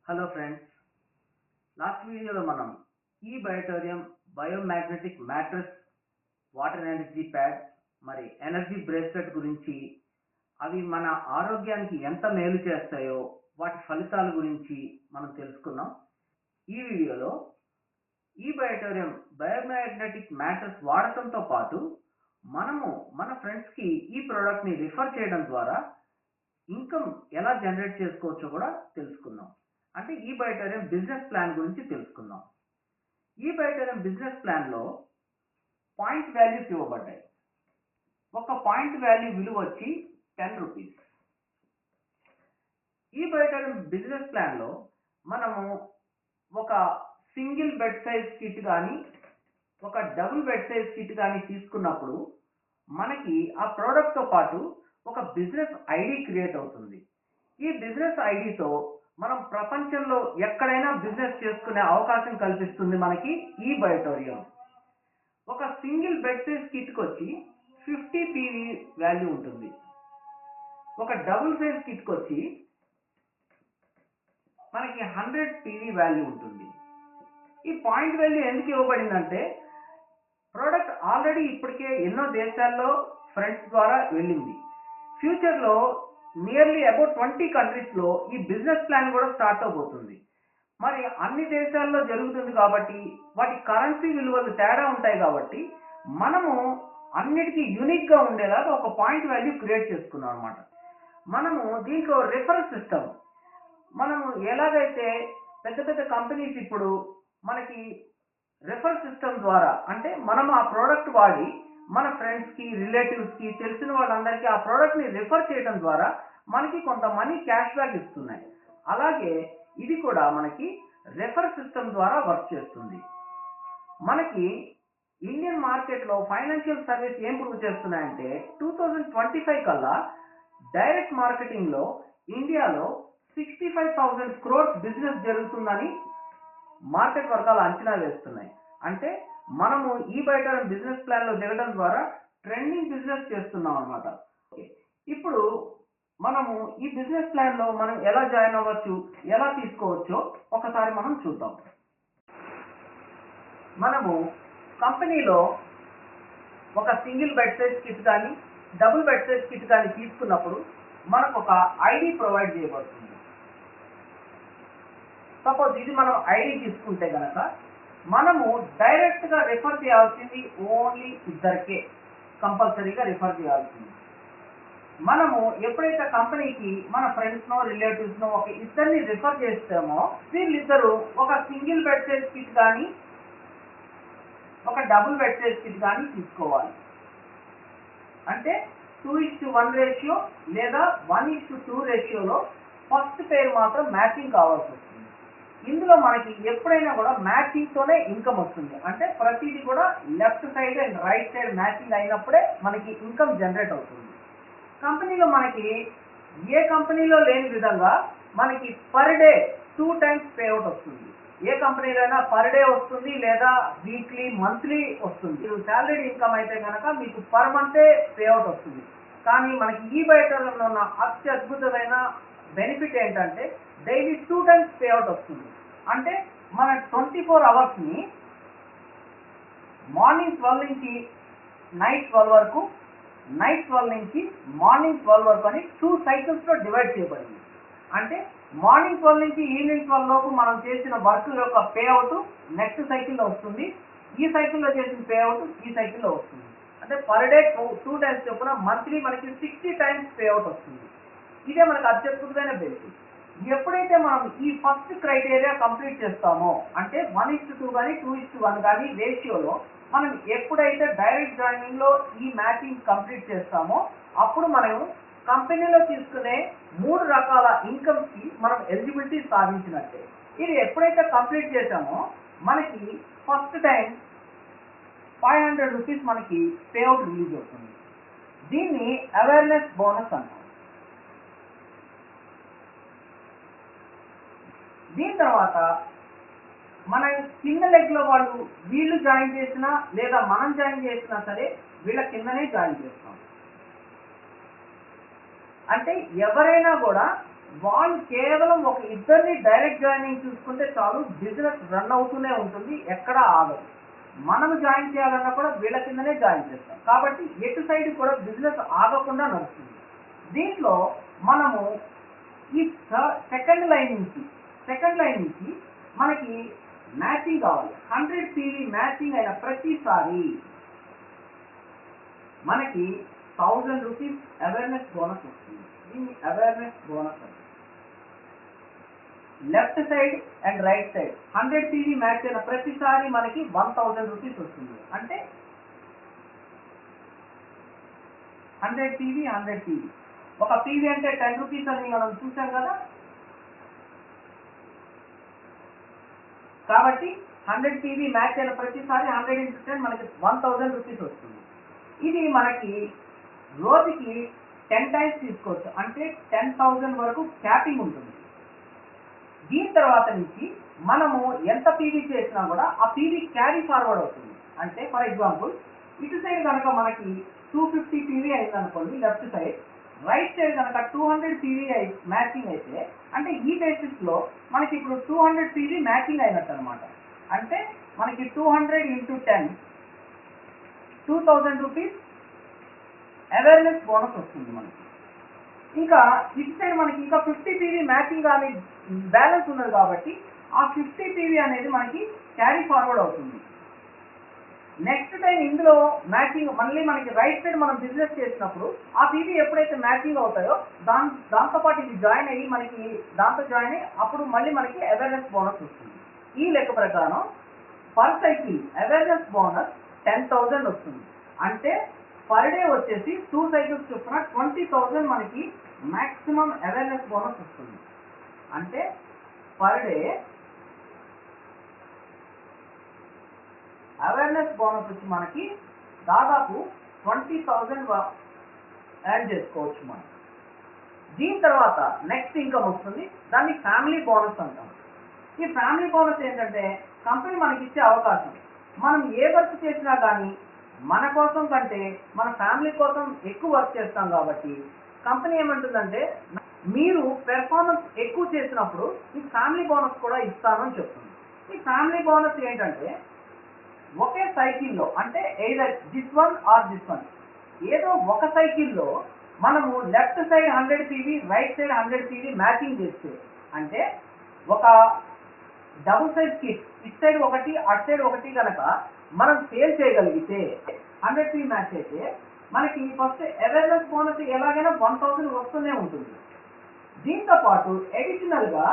Hello friends, last వీడియోలో మనం ఈ బయోటోరియం biomagnetic mattress water energy pad మరి ఎనర్జీ బ్రేస్లెట్ గురించి అవి మన ఆరోగ్యానికి ఎంత మేలు చేస్తాయో వాటి ఫలితాల గురించి మనం తెలుసుకున్నాం. ఈ వీడియోలో ఈ బయోటోరియం బయోమాగ్నెటిక్ మ్యాట్రెస్ వాడటంతో పాటు మనము మన ఫ్రెండ్స్కి ఈ ప్రోడక్ట్ని రిఫర్ చేయడం ద్వారా ఇన్కమ్ ఎలా జనరేట్ చేసుకోవచ్చో కూడా తెలుసుకున్నాం. అంటే ఈ బయోటోరియం బిజినెస్ ప్లాన్ గురించి తెలుసుకుందాం. ఈ బయోటోరియం బిజినెస్ ప్లాన్లో పాయింట్ వాల్యూస్ ఇవ్వబడ్డాయి. ఒక పాయింట్ వాల్యూ విలువ వచ్చి 10 రూపీస్. ఈ బయోటోరియం బిజినెస్ ప్లాన్లో మనము ఒక సింగిల్ బెడ్ సైజ్ కిట్ కానీ ఒక డబుల్ బెడ్ సైజ్ కిట్ కానీ తీసుకున్నప్పుడు మనకి ఆ ప్రోడక్ట్తో పాటు ఒక బిజినెస్ ఐడి క్రియేట్ అవుతుంది. ఈ బిజినెస్ ఐడితో మనం ప్రపంచంలో ఎక్కడైనా బిజినెస్ చేసుకునే అవకాశం కల్పిస్తుంది మనకి ఈ బయోటోరియం. ఒక సింగిల్ బెడ్ సైజ్ కిట్కి వచ్చి 50 PV వాల్యూ ఉంటుంది. ఒక డబుల్ సైజ్ కిట్కి వచ్చి మనకి 100 PV వాల్యూ ఉంటుంది. ఈ పాయింట్ వాల్యూ ఎందుకు ఇవ్వబడిందంటే ప్రోడక్ట్ ఆల్రెడీ ఇప్పటికే ఎన్నో దేశాల్లో ఫ్రెండ్స్ ద్వారా వెళ్ళింది. ఫ్యూచర్లో నియర్లీ అబౌట్ 20 కంట్రీస్లో ఈ బిజినెస్ ప్లాన్ కూడా స్టార్ట్ అవబోతుంది. మరి అన్ని దేశాల్లో జరుగుతుంది కాబట్టి వాటి కరెన్సీ విలువలు తేడా ఉంటాయి కాబట్టి మనము అన్నిటికీ యూనిక్గా ఉండేలాగా ఒక పాయింట్ వాల్యూ క్రియేట్ చేసుకున్నాం అనమాట. మనము దీంట్లో రిఫరల్ సిస్టమ్, మనము ఎలాగైతే పెద్ద పెద్ద కంపెనీస్ ఇప్పుడు మనకి రిఫరల్ సిస్టమ్ ద్వారా అంటే మనం ఆ ప్రోడక్ట్ వాడి మన ఫ్రెండ్స్కి రిలేటివ్స్కి తెలిసిన వాళ్ళందరికీ ఆ ప్రోడక్ట్ని రిఫర్ చేయడం ద్వారా మనకి కొంత మనీ క్యాష్ బ్యాక్ ఇస్తున్నాయి. అలాగే ఇది కూడా మనకి రిఫర్ సిస్టమ్ ద్వారా వర్క్ చేస్తుంది. మనకి ఇండియన్ మార్కెట్లో ఫైనాన్షియల్ సర్వీస్ ఏం ప్రూవ్ చేస్తున్నాయంటే 2025 కల్లా డైరెక్ట్ మార్కెటింగ్లో ఇండియాలో 65,000 crores బిజినెస్ జరుగుతుందని మార్కెట్ వర్గాలు అంచనా వేస్తున్నాయి. అంటే మనము ఈ బయోటోరియం బిజినెస్ ప్లాన్లో దిగడం ద్వారా ట్రెండింగ్ బిజినెస్ చేస్తున్నాం అనమాట. ఇప్పుడు మనము ఈ బిజినెస్ ప్లాన్లో మనం ఎలా జాయిన్ అవ్వచ్చు, ఎలా తీసుకోవచ్చో ఒకసారి మనం చూద్దాం. మనము కంపెనీలో ఒక సింగిల్ బెడ్ సైజ్ కిట్ కానీ డబుల్ బెడ్ సైజ్ కిట్ కానీ తీసుకున్నప్పుడు మనకు ఒక ఐడి ప్రొవైడ్ చేయబడుతుంది. సపోజ్ ఇది మనం ఐడి తీసుకుంటే కనుక మనము డైరెక్ట్గా రిఫర్ చేయాల్సింది ఓన్లీ ఇద్దరికే కంపల్సరీగా రిఫర్ చేయాల్సింది. మనము ఎప్పుడైతే కంపెనీకి మన ఫ్రెండ్స్నో రిలేటివ్స్నో ఒక ఇద్దరిని రిఫర్ చేస్తామో వీళ్ళిద్దరూ ఒక సింగిల్ బెడ్ సైజ్ కిట్ కానీ ఒక డబుల్ బెడ్ సైజ్ కిట్ కానీ తీసుకోవాలి. అంటే 2:1 రేషియో లేదా 1:2 రేషియోలో ఫస్ట్ పేరు మాత్రం మ్యాచింగ్ కావాల్సి వస్తుంది. ఇందులో మనకి ఎప్పుడైనా కూడా మ్యాచింగ్తోనే ఇన్కమ్ వస్తుంది. అంటే ప్రతిదీ కూడా left side and right side matching అయినప్పుడే మనకి ఇన్కమ్ జనరేట్ అవుతుంది. కంపెనీలో మనకి ఏ కంపెనీలో లేని విధంగా మనకి పర్ డే 2 times పేఅవుట్ వస్తుంది. ఏ కంపెనీలో అయినా పర్ డే వస్తుంది లేదా వీక్లీ మంత్లీ వస్తుంది. శాలరీ ఇన్కమ్ అయితే కనుక మీకు పర్ మంతే పేఅవుట్ వస్తుంది. కానీ మనకి ఈ బయోటోరియంలో ఉన్న అత్యద్భుతమైన బెనిఫిట్ ఏంటంటే డైలీ 2 times పేఅవుట్ వస్తుంది. అంటే మన 24 అవర్స్ని మార్నింగ్ 12 నుంచి నైట్ 12 వరకు, నైట్ 12 నుంచి మార్నింగ్ 12 వరకు అని 2 cyclesలో డివైడ్ చేయబడింది. అంటే మార్నింగ్ 12 నుంచి ఈవినింగ్ 12 లోపు మనం చేసిన వర్క్ యొక్క పేఅవుట్ నెక్స్ట్ సైకిల్లో వస్తుంది. ఈ సైకిల్లో చేసిన పేఅవుట్ ఈ సైకిల్లో వస్తుంది. అంటే పర్ డే 2 times చొప్పున మంత్లీ మనకి 60 times పేఅవుట్ వస్తుంది. ఇదే మనకు అత్యద్భుతమైన బెనిఫిట్. ఎప్పుడైతే మనం ఈ ఫస్ట్ క్రైటీరియా కంప్లీట్ చేస్తామో అంటే 1:2 కానీ 2:1 కానీ రేషియోలో మనం ఎప్పుడైతే డైరెక్ట్ జాయినింగ్లో ఈ మ్యాచింగ్ కంప్లీట్ చేస్తామో అప్పుడు మనం కంపెనీలో తీసుకునే 3 రకాల ఇన్కమ్స్కి మనం ఎలిజిబిలిటీ సాధించినట్టే. ఇది ఎప్పుడైతే కంప్లీట్ చేసామో మనకి ఫస్ట్ టైం 500 రూపీస్ మనకి పేఅవుట్ రిలీజ్ అవుతుంది. దీన్ని అవేర్నెస్ బోనస్ అంటాం. దీని తర్వాత మన కింద లెగ్లో వాళ్ళు వీళ్ళు జాయిన్ చేసినా లేదా మనం జాయిన్ చేసినా సరే వీళ్ళ కిందనే జాయిన్ చేస్తాం. అంటే ఎవరైనా కూడా వాళ్ళు కేవలం ఒక ఇద్దరిని డైరెక్ట్ జాయినింగ్ చూసుకుంటే చాలు, బిజినెస్ రన్ అవుతూనే ఉంటుంది, ఎక్కడా ఆగదు. మనం జాయిన్ చేయాలన్నా కూడా వీళ్ళ కిందనే జాయిన్ చేస్తాం. కాబట్టి ఎటు సైడ్ కూడా బిజినెస్ ఆగకుండా నడుస్తుంది. దీంట్లో మనము ఈ సెకండ్ లైన్ నుంచి మనకి మ్యాచింగ్ కావాలి. 100 PV మ్యాచింగ్ అయిన ప్రతిసారి మనకి 1000 రూపీస్ అవేర్నెస్ బోనస్ వస్తుంది. దీన్ని అవేర్నెస్ బోనస్ అంటే left side and right side 100 PV match అయిన ప్రతిసారి మనకి 1000 రూపీస్ వస్తుంది. అంటే 100 PV ఒక PV అంటే 10 రూపీస్ అని మనం చూసాం కదా. కాబట్టి 100 PV మ్యాచ్ అయిన ప్రతిసారి 100 × 10 మనకి 1000 రూపీస్ వస్తుంది. ఇది మనకి రోజుకి 10 టైమ్స్ తీసుకోవచ్చు, అంటే 10,000 వరకు క్యాపింగ్ ఉంటుంది. దీని తర్వాత నుంచి మనము ఎంత పీవీ చేసినా కూడా ఆ పీవీ క్యారీ ఫార్వర్డ్ అవుతుంది. అంటే ఫర్ ఎగ్జాంపుల్ ఇటు సైడ్ కనుక మనకి 250 పీవీ అయింది అనుకోండి లెఫ్ట్ సైడ్, రైట్ సైడ్ కనుక 200 పీవీ మ్యాచింగ్ అయితే, అంటే ఈ బేసిస్ లో మనకి ఇప్పుడు 200 పీవీ మ్యాచింగ్ అయినట్టు అనమాట. అంటే మనకి 200 × 10 2000 రూపీస్ అవేర్నెస్ బోనస్ వస్తుంది మనకి. ఇంకా ఇటు సైడ్ మనకి ఇంకా 50 పీవీ మ్యాచింగ్ కానీ బ్యాలెన్స్ ఉన్నది కాబట్టి ఆ 50 పీవీ అనేది మనకి క్యారీ ఫార్వర్డ్ అవుతుంది. నెక్స్ట్ టైం ఇందులో మ్యాచింగ్ మళ్ళీ మనకి రైట్ సైడ్ మనం బిజినెస్ చేసినప్పుడు ఆ పీవీ ఎప్పుడైతే మ్యాచింగ్ అవుతాయో దాంతోపాటు ఇది జాయిన్ అయ్యి మనకి దాంతో జాయిన్ అయ్యి అప్పుడు మళ్ళీ మనకి అవేర్నెస్ బోనస్ వస్తుంది. ఈ లెక్క ప్రకారం పర్ సైకిల్ అవేర్నెస్ బోనస్ 10,000 వస్తుంది. అంటే పర్ డే వచ్చేసి 2 సైకిల్స్ చొప్పున 20,000 మనకి మాక్సిమం అవేర్నెస్ బోనస్ వస్తుంది. అంటే పర్ డే అవేర్నెస్ బోనస్ వచ్చి మనకి దాదాపు 20,000 యాడ్ చేసుకోవచ్చు మనం. దీని తర్వాత నెక్స్ట్ ఇన్కమ్ వస్తుంది, దాన్ని ఫ్యామిలీ బోనస్ అంటాం. ఈ ఫ్యామిలీ బోనస్ ఏంటంటే కంపెనీ మనకి ఇచ్చే అవకాశం. మనం ఏ వర్క్ చేసినా కానీ మన కోసం కంటే మన ఫ్యామిలీ కోసం ఎక్కువ వర్క్ చేస్తాం కాబట్టి కంపెనీ ఏమంటుందంటే మీరు పెర్ఫార్మెన్స్ ఎక్కువ చేసినప్పుడు ఈ ఫ్యామిలీ బోనస్ కూడా ఇస్తానని చెప్తుంది. ఈ ఫ్యామిలీ బోనస్ ఏంటంటే ఒకే సైకిల్లో, అంటే either this one or this one, ఏదో ఒక సైకిల్లో మనము left side 100 PV right side 100 PV matching చేస్తే, అంటే ఒక డబుల్ సైడ్ కిట్ ఇటు సైడ్ ఒకటి అటు సైడ్ ఒకటి కనుక మనం సేల్ చేయగలిగితే 100 పీవీ మ్యాచ్ అయితే మనకి ఫస్ట్ అవేర్నెస్ బోనస్ ఎలాగైనా 1000 వస్తూనే ఉంటుంది. దీంతో పాటు అడిషనల్ గా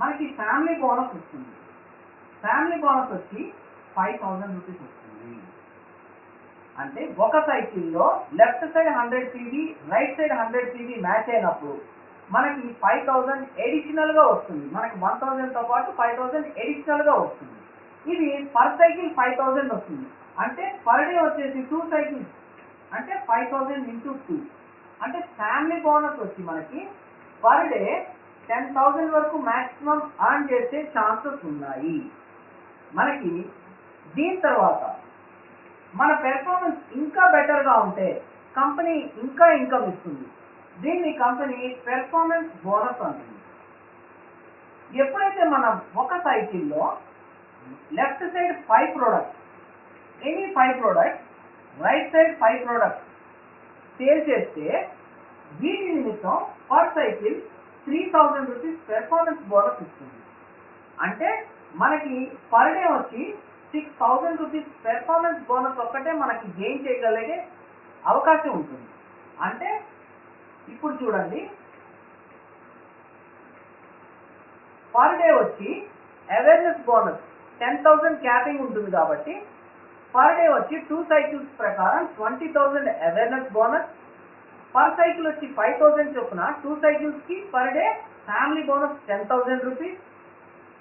మనకి ఫ్యామిలీ బోనస్ వస్తుంది. ఫ్యామిలీ బోనస్ వచ్చి 5,000 రూపీస్ వస్తుంది. అంటే ఒక సైకిల్లో left side 100 PV right side 100 PV match అయినప్పుడు మనకి 5,000 అడిషనల్ గా వస్తుంది. మనకి 1,000 తో పాటు 5,000 అడిషనల్ గా వస్తుంది. ఇది పర్ సైకిల్ 5,000 వస్తుంది. అంటే పర్ డే వచ్చేసి 2 సైకిల్స్ అంటే 5,000 × 2. అంటే ఫ్యామిలీ బోనస్ వచ్చి మనకి పర్ డే 10,000 వరకు మాక్సిమం అర్న్ చేసే ఛాన్సెస్ ఉన్నాయి మనకి. దీని తర్వాత మన పెర్ఫార్మెన్స్ ఇంకా బెటర్గా ఉంటే కంపెనీ ఇంకా ఇన్కమ్ ఇస్తుంది. దీన్ని కంపెనీ పెర్ఫార్మెన్స్ బోనస్ అంటుంది. ఎప్పుడైతే మనం ఒక సైకిల్లో left side 5 products, any 5 products, right side 5 products sale చేస్తే వీటి నిమిత్తం per cycle 3,000 rupees performance bonus ఇస్తుంది. అంటే మనకి పర్ డే వచ్చి 6,000 రూపీస్ పెర్ఫార్మెన్స్ బోనస్ ఒక్కటే మనకి గెయిన్ చేయగలిగే అవకాశం ఉంటుంది. అంటే ఇప్పుడు చూడండి, పర్ డే వచ్చి అవేర్నెస్ బోనస్ 10,000 క్యాపింగ్ ఉంటుంది కాబట్టి పర్ డే వచ్చి 2 సైకిల్స్ ప్రకారం 20,000 అవేర్నెస్ బోనస్, పర్ సైకిల్ వచ్చి 5,000 చొప్పున 2 సైకిల్స్ కి per day family bonus 10,000 rupees,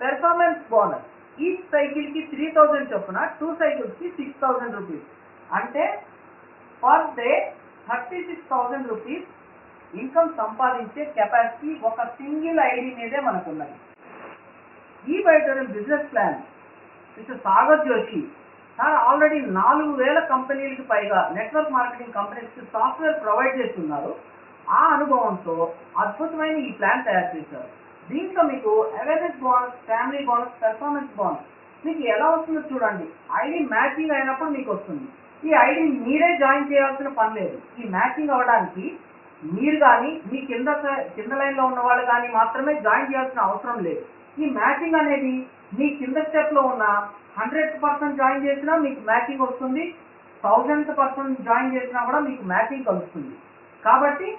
performance bonus ఈ సైకిల్ కి 3,000 చొప్పున 2 సైకిల్స్ కి 6,000 రూపీస్. అంటే పర్ డే 36,000 రూపీస్ ఇన్కమ్ సంపాదించే కెపాసిటీ ఒక సింగిల్ ఐడి మీదే మనకున్నది. ఈ బయోటోరియల్ business plan mister Sagar Joshi sir already 4,000 కంపెనీలకు పైగా నెట్వర్క్ మార్కెటింగ్ కంపెనీస్కి సాఫ్ట్వేర్ ప్రొవైడ్ చేస్తున్నారు. ఆ అనుభవంతో అద్భుతమైన ఈ ప్లాన్ తయారు చేశారు. దీంట్లో మీకు awareness bonus, family bonus, performance bonus మీకు ఎలా వస్తుందో చూడండి. ఐడి మ్యాచింగ్ అయినప్పుడు మీకు వస్తుంది. ఈ ఐడి మీరే జాయిన్ చేయాల్సిన పని లేదు. ఈ మ్యాచింగ్ అవ్వడానికి మీరు కానీ మీ కింద లైన్లో ఉన్న వాళ్ళు కానీ మాత్రమే జాయిన్ చేయాల్సిన అవసరం లేదు. ఈ మ్యాచింగ్ అనేది మీ కింద స్టెప్లో ఉన్న 100% జాయిన్ చేసినా మీకు మ్యాచింగ్ వస్తుంది, 1000% జాయిన్ చేసినా కూడా మీకు మ్యాచింగ్ కలుస్తుంది. కాబట్టి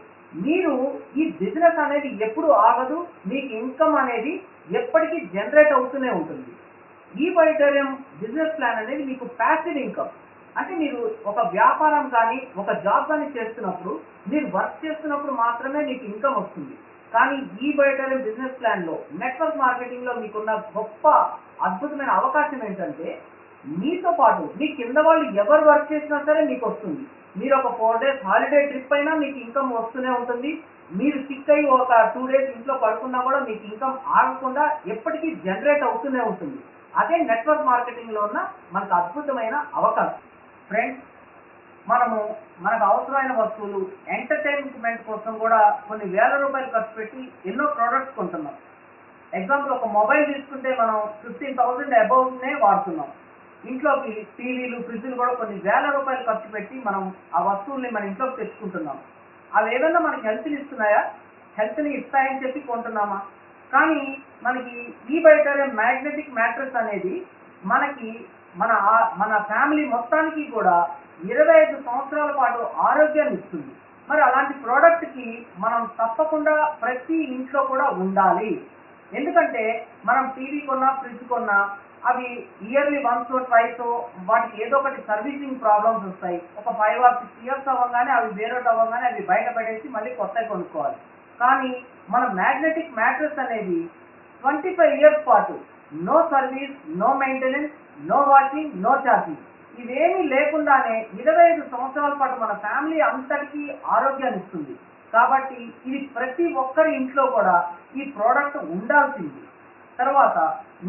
మీరు ఈ బిజినెస్ అనేది ఎప్పుడు ఆగదు, మీకు ఇన్కమ్ అనేది ఎప్పటికీ జనరేట్ అవుతూనే ఉంటుంది. ఈ వైటేరియం బిజినెస్ ప్లాన్ అనేది మీకు ప్యాసివ్ ఇన్కమ్. అంటే మీరు ఒక వ్యాపారం కానీ ఒక జాబ్ కానీ చేస్తున్నప్పుడు, మీరు వర్క్ చేస్తున్నప్పుడు మాత్రమే మీకు ఇన్కమ్ వస్తుంది. కానీ ఈ వైటేరియం బిజినెస్ ప్లాన్లో నెట్వర్క్ మార్కెటింగ్లో మీకున్న గొప్ప అద్భుతమైన అవకాశం ఏంటంటే, మీతో పాటు మీ కింద వాళ్ళు ఎవరు వర్క్ చేసినా సరే మీకు వస్తుంది. మీరు ఒక 4 days హాలిడే ట్రిప్ అయినా మీకు ఇన్కమ్ వస్తూనే ఉంటుంది. మీరు సిక్ అయ్యి ఒక 2 days ఇంట్లో పడుకున్నా కూడా మీకు ఇన్కమ్ ఆగకుండా ఎప్పటికీ జనరేట్ అవుతూనే ఉంటుంది. అదే నెట్వర్క్ మార్కెటింగ్లో ఉన్న మనకు అద్భుతమైన అవకాశం. ఫ్రెండ్స్, మనకు అవసరమైన వస్తువులు ఎంటర్టైన్మెంట్ కోసం కూడా కొన్ని వేల రూపాయలు ఖర్చు పెట్టి ఎన్నో ప్రోడక్ట్స్ కొంటున్నాం. ఎగ్జాంపుల్, ఒక మొబైల్ తీసుకుంటే మనం 15,000 అబౌవ్నే వాడుతున్నాం. ఇంట్లోకి టీవీలు, ఫ్రిడ్జ్లు కూడా కొన్ని వేల రూపాయలు ఖర్చు పెట్టి మనం ఆ వస్తువుల్ని మన ఇంట్లోకి తెచ్చుకుంటున్నాం. అవి ఏదన్నా మనకి హెల్త్ని ఇస్తున్నాయా? హెల్త్ని ఇస్తాయని చెప్పి కొంటున్నామా? కానీ మనకి ఈ వైటేరియం మ్యాగ్నెటిక్ మ్యాట్రెస్ అనేది మనకి మన ఫ్యామిలీ మొత్తానికి కూడా 25 సంవత్సరాల పాటు ఆరోగ్యాన్ని ఇస్తుంది. మరి అలాంటి ప్రోడక్ట్కి మనం తప్పకుండా ప్రతి ఇంట్లో కూడా ఉండాలి. ఎందుకంటే మనం టీవీ కొన్నా, ఫ్రిడ్జ్ కొన్నా అవి ఇయర్లీ వన్స్ ట్వైస్ వాటికి ఏదో ఒకటి సర్వీసింగ్ ప్రాబ్లమ్స్ వస్తాయి. ఒక 5 or 6 years అవ్వగానే అవి వేరౌట్ అవ్వగానే అవి బయట పడేసి మళ్ళీ కొత్తవి కొనుక్కోవాలి. కానీ మన మ్యాగ్నెటిక్ మ్యాట్రెస్ అనేది 25 years పాటు no service, no maintenance, no washing, no charging ఇవేమీ లేకుండానే 25 సంవత్సరాల పాటు మన ఫ్యామిలీ అంతటికీ ఆరోగ్యాన్ని ఇస్తుంది. కాబట్టి ఇది ప్రతి ఒక్కరి ఇంట్లో కూడా ఈ ప్రోడక్ట్ ఉండాల్సింది. తర్వాత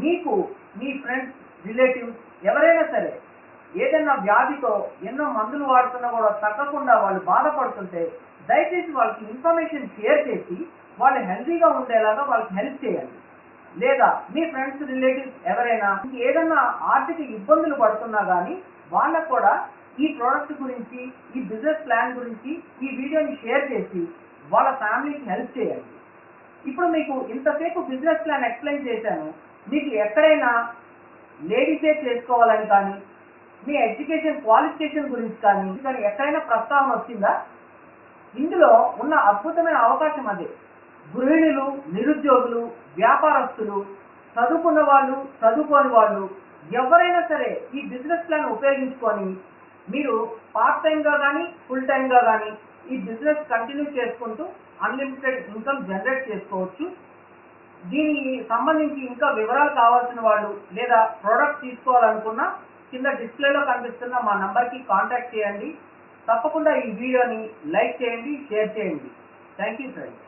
మీకు మీ ఫ్రెండ్స్, రిలేటివ్స్ ఎవరైనా సరే ఏదైనా వ్యాధితో ఎన్నో మందులు వాడుతున్నా కూడా తగ్గకుండా వాళ్ళు బాధపడుతుంటే దయచేసి వాళ్ళకి ఇన్ఫర్మేషన్ షేర్ చేసి వాళ్ళు హెల్తీగా ఉండేలాగా వాళ్ళకి హెల్ప్ చేయండి. లేదా మీ ఫ్రెండ్స్, రిలేటివ్స్ ఎవరైనా ఏదైనా ఆర్థిక ఇబ్బందులు పడుతున్నా కానీ వాళ్ళకు కూడా ఈ ప్రోడక్ట్ గురించి, ఈ బిజినెస్ ప్లాన్ గురించి ఈ వీడియోని షేర్ చేసి వాళ్ళ ఫ్యామిలీకి హెల్ప్ చేయండి. ఇప్పుడు మీకు ఇంతసేపు బిజినెస్ ప్లాన్ ఎక్స్ప్లెయిన్ చేశాను. మీకు ఎక్కడైనా లేడీసే చేసుకోవాలని కానీ, మీ ఎడ్యుకేషన్ క్వాలిఫికేషన్ గురించి కానీ ఎక్కడైనా ప్రస్తావన వచ్చిందా? ఇందులో ఉన్న అద్భుతమైన అవకాశం అదే. గృహిణులు, నిరుద్యోగులు, వ్యాపారస్తులు, చదువుకున్న వాళ్ళు, చదువుకోని వాళ్ళు ఎవరైనా సరే ఈ బిజినెస్ ప్లాన్ ఉపయోగించుకొని మీరు పార్ట్ టైంగా కానీ, ఫుల్ టైంగా కానీ ఈ బిజినెస్ కంటిన్యూ చేసుకుంటూ అన్లిమిటెడ్ ఇన్కమ్ జనరేట్ చేసుకోవచ్చు. దీనికి సంబంధించి ఇంకా వివరాలు కావాల్సిన వాళ్ళు లేదా ప్రోడక్ట్ తీసుకోవాలనుకున్నా కింద డిస్ప్లేలో కనిపిస్తున్న మా నంబర్కి కాంటాక్ట్ చేయండి. తప్పకుండా ఈ వీడియోని లైక్ చేయండి, షేర్ చేయండి. Thank you friends.